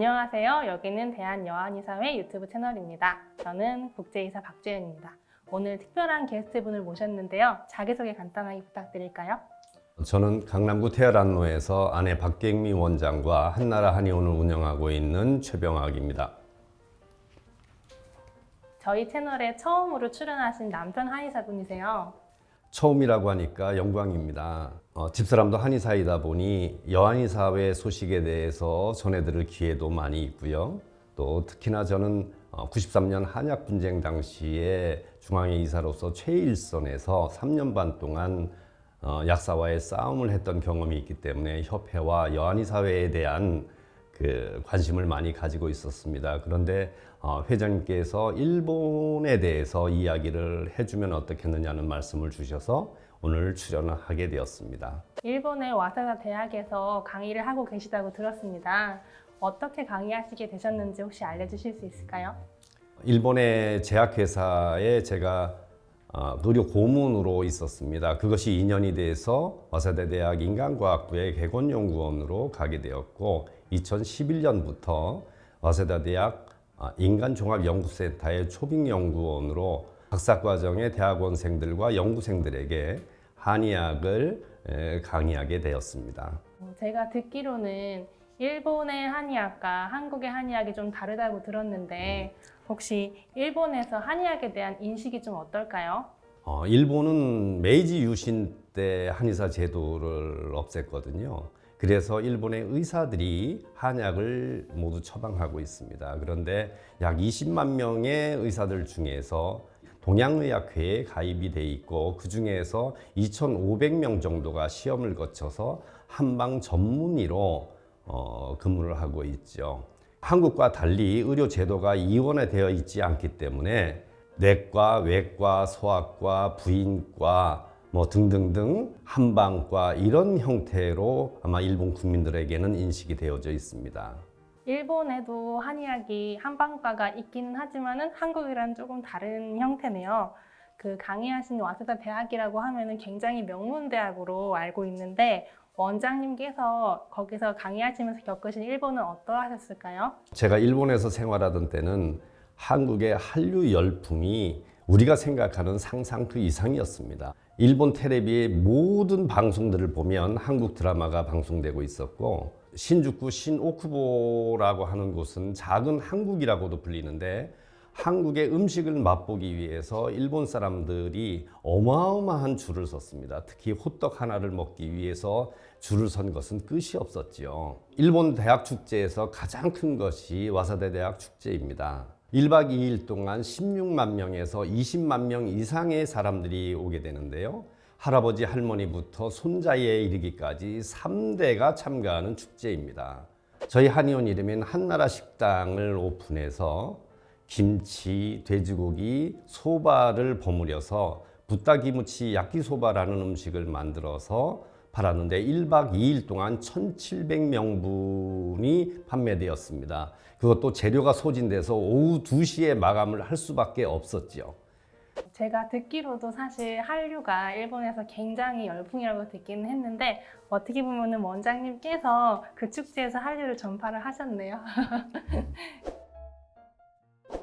안녕하세요. 여기는 대한여한의사회 유튜브 채널입니다. 저는 국제의사 박주연입니다. 오늘 특별한 게스트분을 모셨는데요. 자기소개 간단하게 부탁드릴까요? 저는 강남구 태열안로에서 아내 박경미 원장과 한나라 한의원을 운영하고 있는 최병학입니다. 저희 채널에 처음으로 출연하신 남편 한의사분이세요. 처음이라고 하니까 영광입니다. 집사람도 한의사이다 보니 여한의사회 소식에 대해서 전해들을 기회도 많이 있고요. 또 특히나 저는 93년 한약분쟁 당시에 중앙회 의사로서 최일선에서 3년 반 동안 약사와의 싸움을 했던 경험이 있기 때문에 협회와 여한의사회에 대한 관심을 많이 가지고 있었습니다. 그런데 회장님께서 일본에 대해서 이야기를 해주면 어떻겠느냐는 말씀을 주셔서 오늘 출연을 하게 되었습니다. 일본의 와사다 대학에서 강의를 하고 계시다고 들었습니다. 어떻게 강의하시게 되셨는지 혹시 알려주실 수 있을까요? 일본의 제약회사에 제가 의료 고문으로 있었습니다. 그것이 인연이 돼서 와사다 대학 인간과학부의 개건연구원으로 가게 되었고 2011년부터 와세다 대학 인간종합연구센터의 초빙연구원으로 박사과정의 대학원생들과 연구생들에게 한의학을 강의하게 되었습니다. 제가 듣기로는 일본의 한의학과 한국의 한의학이 좀 다르다고 들었는데 혹시 일본에서 한의학에 대한 인식이 좀 어떨까요? 일본은 메이지 유신 때 한의사 제도를 없앴거든요. 그래서 일본의 의사들이 한약을 모두 처방하고 있습니다. 그런데 약 20만 명의 의사들 중에서 동양의학회에 가입이 돼 있고 그 중에서 2,500명 정도가 시험을 거쳐서 한방 전문의로 근무를 하고 있죠. 한국과 달리 의료 제도가 이원화되어 있지 않기 때문에 내과, 외과, 소아과, 부인과 등등등 한방과 이런 형태로 아마 일본 국민들에게는 인식이 되어져 있습니다. 일본에도 한의학이 한방과가 있기는 하지만은 한국이랑 조금 다른 형태네요. 그 강의하신 와세다 대학이라고 하면은 굉장히 명문 대학으로 알고 있는데 원장님께서 거기서 강의하시면서 겪으신 일본은 어떠하셨을까요? 제가 일본에서 생활하던 때는 한국의 한류 열풍이 우리가 생각하는 상상 그 이상이었습니다. 일본 텔레비의 모든 방송들을 보면 한국 드라마가 방송되고 있었고 신주쿠 신오쿠보라고 하는 곳은 작은 한국이라고도 불리는데 한국의 음식을 맛보기 위해서 일본 사람들이 어마어마한 줄을 섰습니다. 특히 호떡 하나를 먹기 위해서 줄을 선 것은 끝이 없었지요. 일본 대학 축제에서 가장 큰 것이 와사다 대학 축제입니다. 1박 2일 동안 16만 명에서 20만 명 이상의 사람들이 오게 되는데요. 할아버지 할머니부터 손자에 이르기까지 3대가 참가하는 축제입니다. 저희 한의원 이름인 한나라 식당을 오픈해서 김치, 돼지고기, 소바를 버무려서 부타기무치 야끼소바라는 음식을 만들어서 팔았는데 1박 2일 동안 1,700명분이 판매되었습니다. 그것도 재료가 소진돼서 오후 2시에 마감을 할 수밖에 없었죠. 제가 듣기로도 사실 한류가 일본에서 굉장히 열풍이라고 듣기는 했는데 어떻게 보면 원장님께서 그 축제에서 한류를 전파를 하셨네요.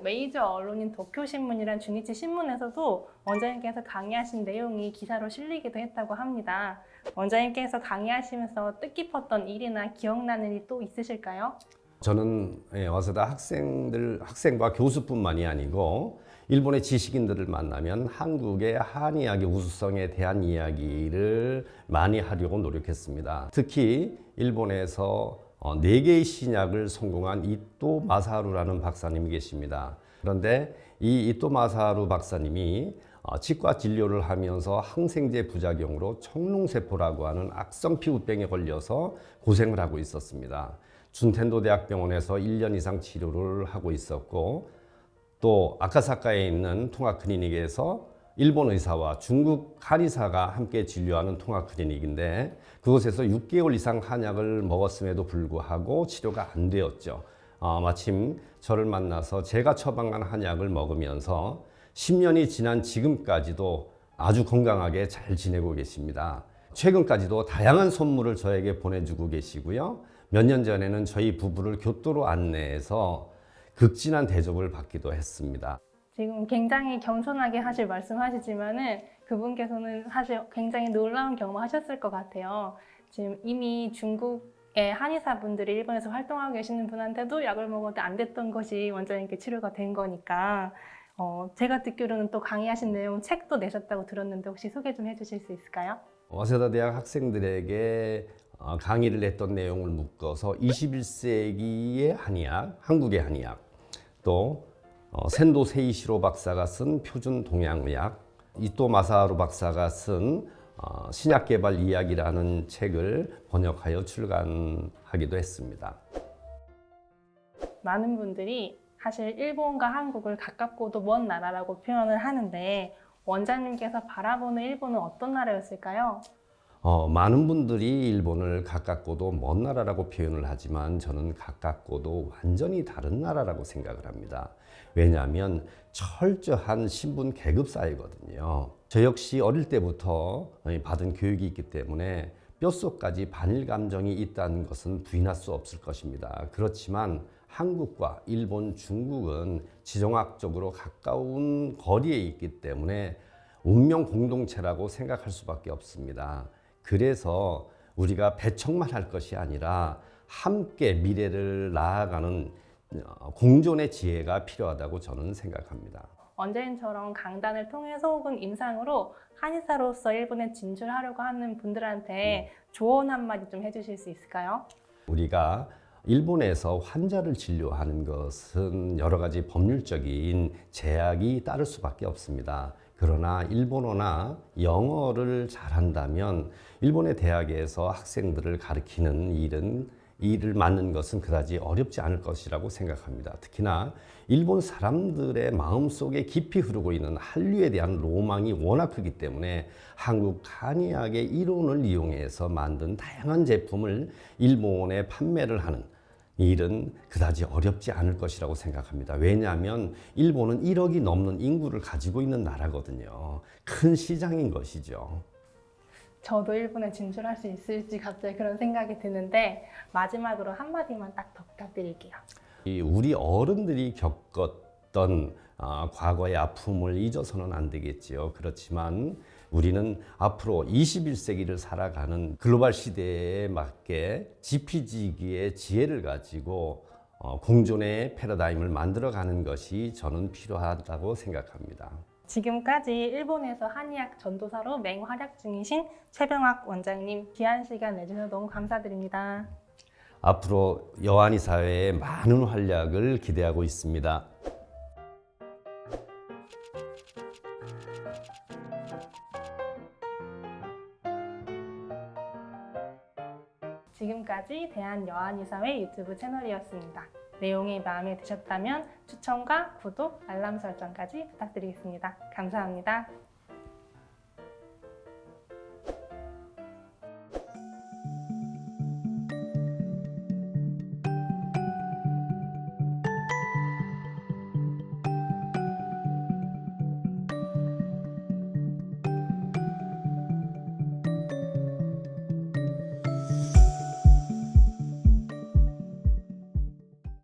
메이저 언론인 도쿄신문이란 중이치 신문에서도 원장님께서 강의하신 내용이 기사로 실리기도 했다고 합니다. 원장님께서 강의하시면서 뜻깊었던 일이나 기억나는 일이 또 있으실까요? 저는 와세다 학생과 교수뿐만이 아니고 일본의 지식인들을 만나면 한국의 한의학의 우수성에 대한 이야기를 많이 하려고 노력했습니다. 특히 일본에서 4개의 신약을 성공한 이토 마사하루라는 박사님이 계십니다. 그런데 이 이토 마사하루 박사님이 치과 진료를 하면서 항생제 부작용으로 청룡세포라고 하는 악성 피부병에 걸려서 고생을 하고 있었습니다. 준텐도 대학병원에서 1년 이상 치료를 하고 있었고 또 아카사카에 있는 통합클리닉에서 일본 의사와 중국 한의사가 함께 진료하는 통합클리닉인데 그곳에서 6개월 이상 한약을 먹었음에도 불구하고 치료가 안 되었죠. 마침 저를 만나서 제가 처방한 한약을 먹으면서 10년이 지난 지금까지도 아주 건강하게 잘 지내고 계십니다. 최근까지도 다양한 선물을 저에게 보내주고 계시고요. 몇 년 전에는 저희 부부를 교토로 안내해서 극진한 대접을 받기도 했습니다. 지금 굉장히 겸손하게 사실 말씀하시지만은 그분께서는 사실 굉장히 놀라운 경험을 하셨을 것 같아요. 지금 이미 중국의 한의사분들이 일본에서 활동하고 계시는 분한테도 약을 먹어도 안 됐던 것이 원장님께 치료가 된 거니까 제가 듣기로는 또 강의하신 내용 책도 내셨다고 들었는데 혹시 소개 좀 해주실 수 있을까요? 와세다 대학 학생들에게 강의를 했던 내용을 묶어서 21세기의 한의학, 한국의 한의학, 또 센도 세이시로 박사가 쓴 표준 동양의학, 이토 마사하루 박사가 쓴 신약 개발 이야기라는 책을 번역하여 출간하기도 했습니다. 많은 분들이 사실 일본과 한국을 가깝고도 먼 나라라고 표현을 하는데 원장님께서 바라보는 일본은 어떤 나라였을까요? 많은 분들이 일본을 가깝고도 먼 나라라고 표현을 하지만 저는 가깝고도 완전히 다른 나라라고 생각을 합니다. 왜냐하면 철저한 신분 계급 사회거든요. 저 역시 어릴 때부터 받은 교육이 있기 때문에 뼛속까지 반일 감정이 있다는 것은 부인할 수 없을 것입니다. 그렇지만 한국과 일본, 중국은 지정학적으로 가까운 거리에 있기 때문에 운명 공동체라고 생각할 수밖에 없습니다. 그래서 우리가 배척만 할 것이 아니라 함께 미래를 나아가는 공존의 지혜가 필요하다고 저는 생각합니다. 원장님처럼 강단을 통해서 혹은 임상으로 한의사로서 일본에 진출하려고 하는 분들한테 조언 한마디 좀 해주실 수 있을까요? 우리가 일본에서 환자를 진료하는 것은 여러 가지 법률적인 제약이 따를 수밖에 없습니다. 그러나 일본어나 영어를 잘한다면 일본의 대학에서 학생들을 가르치는 일을 맡는 것은 그다지 어렵지 않을 것이라고 생각합니다. 특히나 일본 사람들의 마음속에 깊이 흐르고 있는 한류에 대한 로망이 워낙 크기 때문에 한국 한의학의 이론을 이용해서 만든 다양한 제품을 일본에 판매를 하는 일은 그다지 어렵지 않을 것이라고 생각합니다. 왜냐하면 일본은 1억이 넘는 인구를 가지고 있는 나라거든요. 큰 시장인 것이죠. 저도 일본에 진출할 수 있을지 갑자기 그런 생각이 드는데 마지막으로 한마디만 딱 더 부탁드릴게요. 우리 어른들이 겪었던 과거의 아픔을 잊어서는 안 되겠지요. 그렇지만 우리는 앞으로 21세기를 살아가는 글로벌 시대에 맞게 지피지기의 지혜를 가지고 공존의 패러다임을 만들어가는 것이 저는 필요하다고 생각합니다. 지금까지 일본에서 한의학 전도사로 맹활약 중이신 최병학 원장님 귀한 시간 내주셔서 너무 감사드립니다. 앞으로 여한의 사회에 많은 활약을 기대하고 있습니다. 지금까지 대한여한의사회 유튜브 채널이었습니다. 내용이 마음에 드셨다면 추천과 구독, 알람 설정까지 부탁드리겠습니다. 감사합니다.